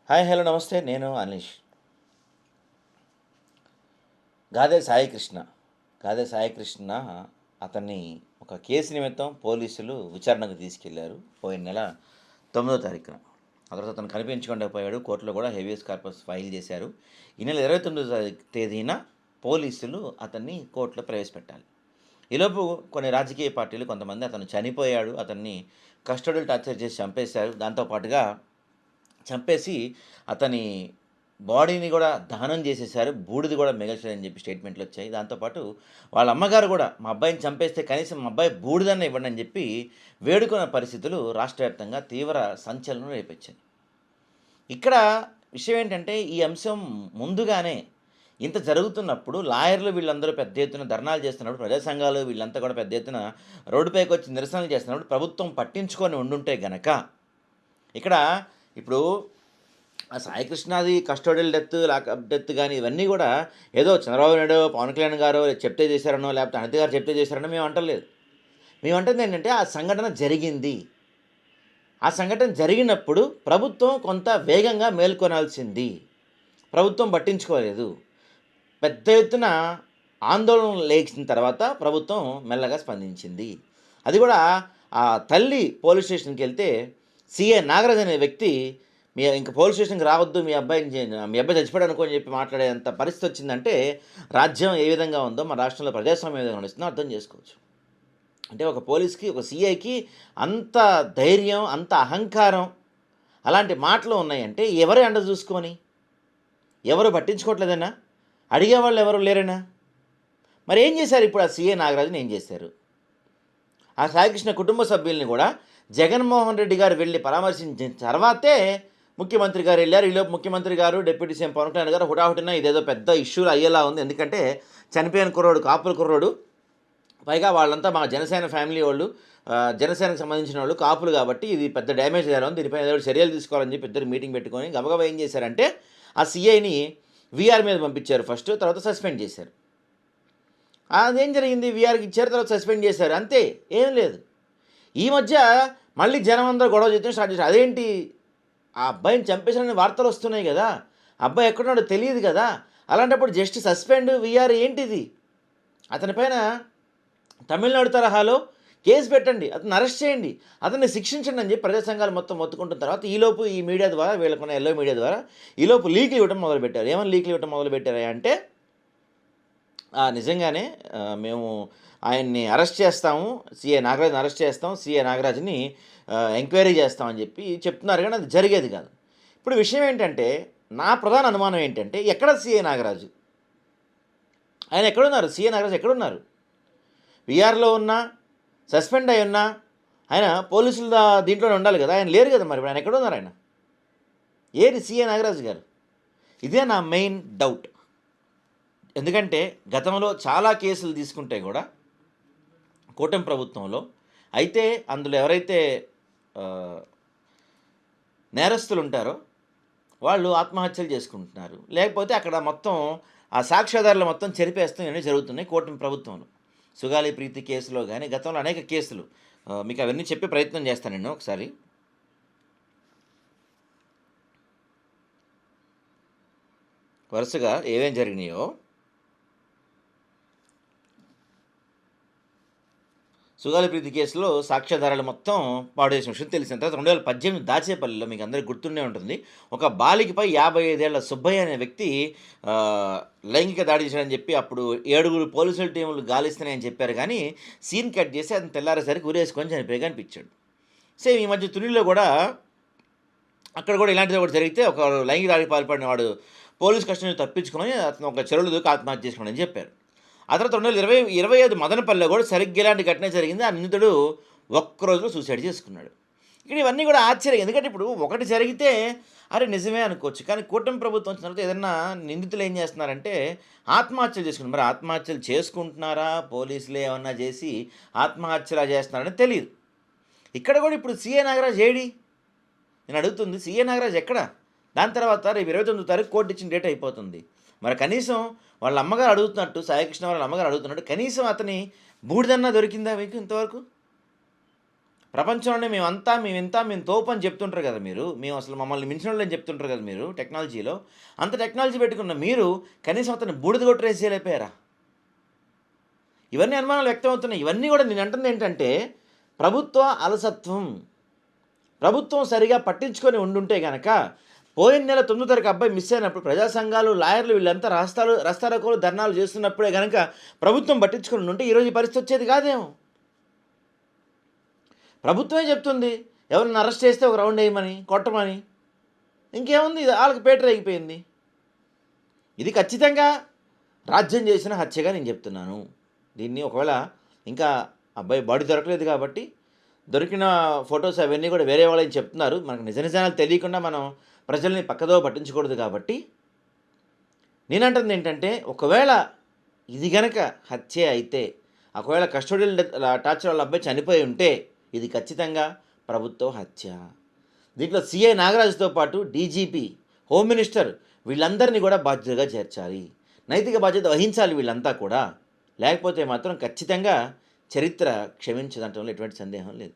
Hi hello నమస్తే. నేను అనీష్. గాదే సాయికృష్ణ గాదే సాయికృష్ణ అతన్ని ఒక కేసు నిమిత్తం పోలీసులు విచారణకు తీసుకెళ్లారు పోయిన నెల 9వ తారీఖున. ఆ తర్వాత అతను కనిపించకుండా పోయాడు. కోర్టులో కూడా హెవియస్ కార్పస్ ఫైల్ చేశారు. ఈ నెల 29వ తేదీన పోలీసులు అతన్ని కోర్టులో ప్రవేశపెట్టాలి. ఈలోపు కొన్ని రాజకీయ పార్టీలు కొంతమంది అతను చనిపోయాడు, అతన్ని కస్టోడియల్ టార్చర్ చేసి చంపేశారు, దాంతోపాటుగా చంపేసి అతని బాడీని కూడా దహనం చేసేసారు, బూడిది కూడా మిగల్చారని చెప్పి స్టేట్మెంట్లు వచ్చాయి. దాంతోపాటు వాళ్ళ అమ్మగారు కూడా మా అబ్బాయిని చంపేస్తే కనీసం మా అబ్బాయి బూడిదన్న ఇవ్వండి అని చెప్పి వేడుకున్న పరిస్థితులు రాష్ట్ర వ్యాప్తంగా తీవ్ర సంచలనం రేపించాయి. ఇక్కడ విషయం ఏంటంటే, ఈ అంశం ముందుగానే ఇంత జరుగుతున్నప్పుడు లాయర్లు వీళ్ళందరూ పెద్ద ఎత్తున ధర్నాలు చేస్తున్నప్పుడు, ప్రజా సంఘాలు వీళ్ళంతా కూడా పెద్ద ఎత్తున రోడ్డుపైకి వచ్చి నిరసనలు చేస్తున్నప్పుడు ప్రభుత్వం పట్టించుకొని ఉండుంటే గనక ఇక్కడ ఇప్పుడు ఆ సాయికృష్ణది కస్టోడియల్ డెత్, లాకప్ డెత్ కానీ ఇవన్నీ కూడా ఏదో చంద్రబాబు నాయుడు, పవన్ కళ్యాణ్ గారు చెప్తే చేశారనో, లేకపోతే అనిత గారు చెప్తే చేశారనో మేము అంటలేదు. మేము అంటుంది ఏంటంటే, ఆ సంఘటన జరిగింది. ఆ సంఘటన జరిగినప్పుడు ప్రభుత్వం కొంత వేగంగా మేల్కొనాల్సింది. ప్రభుత్వం పట్టించుకోలేదు. పెద్ద ఎత్తున ఆందోళన లేచిన తర్వాత ప్రభుత్వం మెల్లగా స్పందించింది. అది కూడా ఆ తల్లి పోలీస్ స్టేషన్కి వెళ్తే సిఏ నాగరాజ్ అనే వ్యక్తి ఇంక పోలీస్ స్టేషన్కి రావద్దు, మీ అబ్బాయి చచ్చిపోయాడు అనుకో అని చెప్పి మాట్లాడేంత పరిస్థితి వచ్చిందంటే రాజ్యం ఏ విధంగా ఉందో, మన రాష్ట్రంలో ప్రజాస్వామ్యం ఏ విధంగా నడుస్తుందో అర్థం చేసుకోవచ్చు. అంటే ఒక పోలీస్కి, ఒక సిఐకి అంత ధైర్యం, అంత అహంకారం, అలాంటి మాటలు ఉన్నాయంటే ఎవరు అండ చూసుకొని, ఎవరు పట్టించుకోవట్లేదన్నా, అడిగేవాళ్ళు ఎవరు లేరనా? మరి ఏం చేశారు ఇప్పుడు ఆ సిఏ నాగరాజుని ఏం చేశారు? ఆ సాయికృష్ణ కుటుంబ సభ్యుల్ని కూడా జగన్మోహన్ రెడ్డి గారు వెళ్ళి పరామర్శించిన తర్వాతే ముఖ్యమంత్రి గారు వెళ్ళారు. ఈలోపు ముఖ్యమంత్రి గారు, డిప్యూటీ సీఎం పవన్ కళ్యాణ్ గారు హుటాహుటిన ఇదేదో పెద్ద ఇష్యూలు అయ్యేలా ఉంది. ఎందుకంటే చనిపోయిన కుర్రోడు కాపుల కుర్రోడు, పైగా వాళ్ళంతా మా జనసేన ఫ్యామిలీ వాళ్ళు, జనసేనకు సంబంధించిన వాళ్ళు కాపులు, కాబట్టి ఇది పెద్ద డ్యామేజ్ అయ్యారు, దీనిపై ఏదో చర్యలు తీసుకోవాలని చెప్పి ఇద్దరు మీటింగ్ పెట్టుకొని గబగబా ఏం చేశారంటే ఆ సిఐని వీఆర్ మీద పంపించారు ఫస్ట్, తర్వాత సస్పెండ్ చేశారు. అదేం జరిగింది, వీఆర్కి ఇచ్చారు, తర్వాత సస్పెండ్ చేశారు, అంతే, ఏం లేదు. ఈ మధ్య మళ్ళీ జనం అందరూ గొడవ చేయడం స్టార్ట్ చేశారు. అదేంటి, ఆ అబ్బాయిని చంపేశారని వార్తలు వస్తున్నాయి కదా, అబ్బాయి ఎక్కడున్నాడో తెలియదు కదా, అలాంటప్పుడు జస్ట్ సస్పెండ్ వీఆర్ ఏంటిది? అతనిపైన తమిళనాడు తరహాలో కేసు పెట్టండి, అతను అరెస్ట్ చేయండి, అతన్ని శిక్షించండి అని చెప్పి ప్రజా సంఘాలు మొత్తం మొత్తుకుంటున్న తర్వాత ఈలోపు ఈ మీడియా ద్వారా, వీళ్ళకున్న ఎల్లో మీడియా ద్వారా ఈలోపు లీకులు ఇవ్వడం మొదలుపెట్టారు. ఏమని లీకులు ఇవ్వడం మొదలుపెట్టారా అంటే, నిజంగానే మేము ఆయన్ని అరెస్ట్ చేస్తాము, సిఏ నాగరాజ్ని అరెస్ట్ చేస్తాం, సిఏ నాగరాజ్ని ఎంక్వైరీ చేస్తామని చెప్పి చెప్తున్నారు, కానీ అది జరిగేది కాదు. ఇప్పుడు విషయం ఏంటంటే, నా ప్రధాన అనుమానం ఏంటంటే, ఎక్కడ సిఏ నాగరాజు? ఆయన ఎక్కడున్నారు? సిఏ నాగరాజు ఎక్కడున్నారు? వీఆర్లో ఉన్నా, సస్పెండ్ అయి ఉన్నా ఆయన పోలీసుల దీంట్లోనే ఉండాలి కదా, ఆయన లేరు కదా. మరి ఆయన ఎక్కడున్నారు? ఆయన ఏది సిఏ నాగరాజు గారు? ఇదే నా మెయిన్ డౌట్. ఎందుకంటే గతంలో చాలా కేసులు తీసుకుంటే కూడా కూటమి ప్రభుత్వంలో అయితే అందులో ఎవరైతే నేరస్తులు ఉంటారో వాళ్ళు ఆత్మహత్యలు చేసుకుంటున్నారు, లేకపోతే అక్కడ మొత్తం ఆ సాక్ష్యాధారాలు మొత్తం చెరిపేస్తాం ఇవన్నీ జరుగుతున్నాయి కూటమి ప్రభుత్వంలో. సుగాలి ప్రీతి కేసులో కానీ గతంలో అనేక కేసులు, మీకు అవన్నీ చెప్పే ప్రయత్నం చేస్తాను నేను ఒకసారి. వరుసగా ఏమేం జరిగినాయో సుగాలి ప్రీతి కేసులో సాక్ష్యాధారాలు మొత్తం పాడు చేసిన విషయం తెలిసిన తర్వాత 2018 దాచేపల్లిలో మీకు అందరికీ గుర్తుండే ఉంటుంది, ఒక బాలికపై 55 ఏళ్ల సుబ్బయ్య అనే వ్యక్తి లైంగిక దాడి చేశాడని చెప్పి అప్పుడు 7 పోలీసుల టీములు గాలిస్తున్నాయని చెప్పారు, కానీ సీన్ కట్ చేసి అతను తెల్లారేసరికి ఉరేసుకొని చనిపోయి కనిపించాడు. సేమ్ ఈ మధ్య తునిలో కూడా అక్కడ కూడా ఇలాంటిది ఒకటి జరిగితే ఒక లైంగిక దాడికి పాల్పడిన వాడు పోలీస్ కస్టడీ తప్పించుకొని అతను ఒక చెరువులు దూకి ఆత్మహత్య చేసుకున్నాడని చెప్పారు. ఆ తర్వాత 2025 మదనపల్లిలో కూడా సరిగ్గా ఇలాంటి ఘటన జరిగింది. ఆ నిందితుడు ఒక్కరోజులో సూసైడ్ చేసుకున్నాడు. ఇక్కడ ఇవన్నీ కూడా ఆశ్చర్యం, ఎందుకంటే ఇప్పుడు ఒకటి జరిగితే అరే నిజమే అనుకోవచ్చు, కానీ కూటమి ప్రభుత్వం వచ్చిన తర్వాత ఏదన్నా నిందితులు ఏం చేస్తున్నారంటే ఆత్మహత్యలు చేసుకుంటారు. మరి ఆత్మహత్యలు చేసుకుంటున్నారా, పోలీసులు ఏమన్నా చేసి ఆత్మహత్యలా చేస్తున్నారని తెలియదు. ఇక్కడ కూడా ఇప్పుడు సిఏ నాగరాజ్ ఏడి, నేను అడుగుతుంది, సిఏ నాగరాజ్ ఎక్కడ? దాని తర్వాత రేపు 29వ తారీఖు కోర్టు ఇచ్చిన డేట్ అయిపోతుంది. మరి కనీసం వాళ్ళ అమ్మగారు అడుగుతున్నట్టు, సాయికృష్ణ వాళ్ళ అమ్మగారు అడుగుతున్నట్టు, కనీసం అతని బూడిదన్నా దొరికిందా మీకు ఇంతవరకు? ప్రపంచంలోనే మేము తోపు అని చెప్తుంటారు కదా మీరు. మేము అసలు మమ్మల్ని మించినోళ్ళని చెప్తుంటారు కదా మీరు టెక్నాలజీలో. అంత టెక్నాలజీ పెట్టుకున్న మీరు కనీసం అతన్ని బూడిద కొట్టేసేయలేకపోయారా? ఇవన్నీ అనుమానాలు వ్యక్తమవుతున్నాయి. ఇవన్నీ కూడా నేను అంటుంది ఏంటంటే ప్రభుత్వ అలసత్వం. ప్రభుత్వం సరిగా పట్టించుకొని ఉండుంటే గనక పోయిన నెల 9వ తారీఖు అబ్బాయి మిస్ అయినప్పుడు ప్రజా సంఘాలు, లాయర్లు వీళ్ళంతా రాస్తారోకోలు, ధర్నాలు చేస్తున్నప్పుడే గనక ప్రభుత్వం పట్టించుకొని ఉండుంటే ఈరోజు ఈ పరిస్థితి వచ్చేది కాదేమో. ప్రభుత్వమే చెప్తుంది ఎవరిని అరెస్ట్ చేస్తే ఒక రౌండ్ వేయమని, కొట్టమని. ఇంకేముంది, ఇది వాళ్ళకి పేటర్ అయిపోయింది. ఇది ఖచ్చితంగా రాజ్యం చేసిన హత్యగా నేను చెప్తున్నాను. దీన్ని ఒకవేళ ఇంకా అబ్బాయి బాడీ దొరకలేదు కాబట్టి దొరికిన ఫొటోస్ అవన్నీ కూడా వేరే వాళ్ళని చెప్తున్నారు. మనకు నిజాలు తెలియకుండా మనం ప్రజల్ని పక్కదో పట్టించకూడదు కాబట్టి నేనంటుంది ఏంటంటే ఒకవేళ ఇది గనక హత్య అయితే, ఒకవేళ కస్టోడియల్ టార్చర్ వాళ్ళ అబ్బాయి చనిపోయి ఉంటే ఇది ఖచ్చితంగా ప్రభుత్వ హత్య. దీంట్లో సిఐ నాగరాజుతో పాటు డీజీపీ, హోమ్ మినిస్టర్ వీళ్ళందరినీ కూడా బాధ్యతగా చేర్చాలి. నైతిక బాధ్యత వహించాలి వీళ్ళంతా కూడా. లేకపోతే మాత్రం ఖచ్చితంగా చరిత్ర క్షమించదంటంలో ఎటువంటి సందేహం లేదు.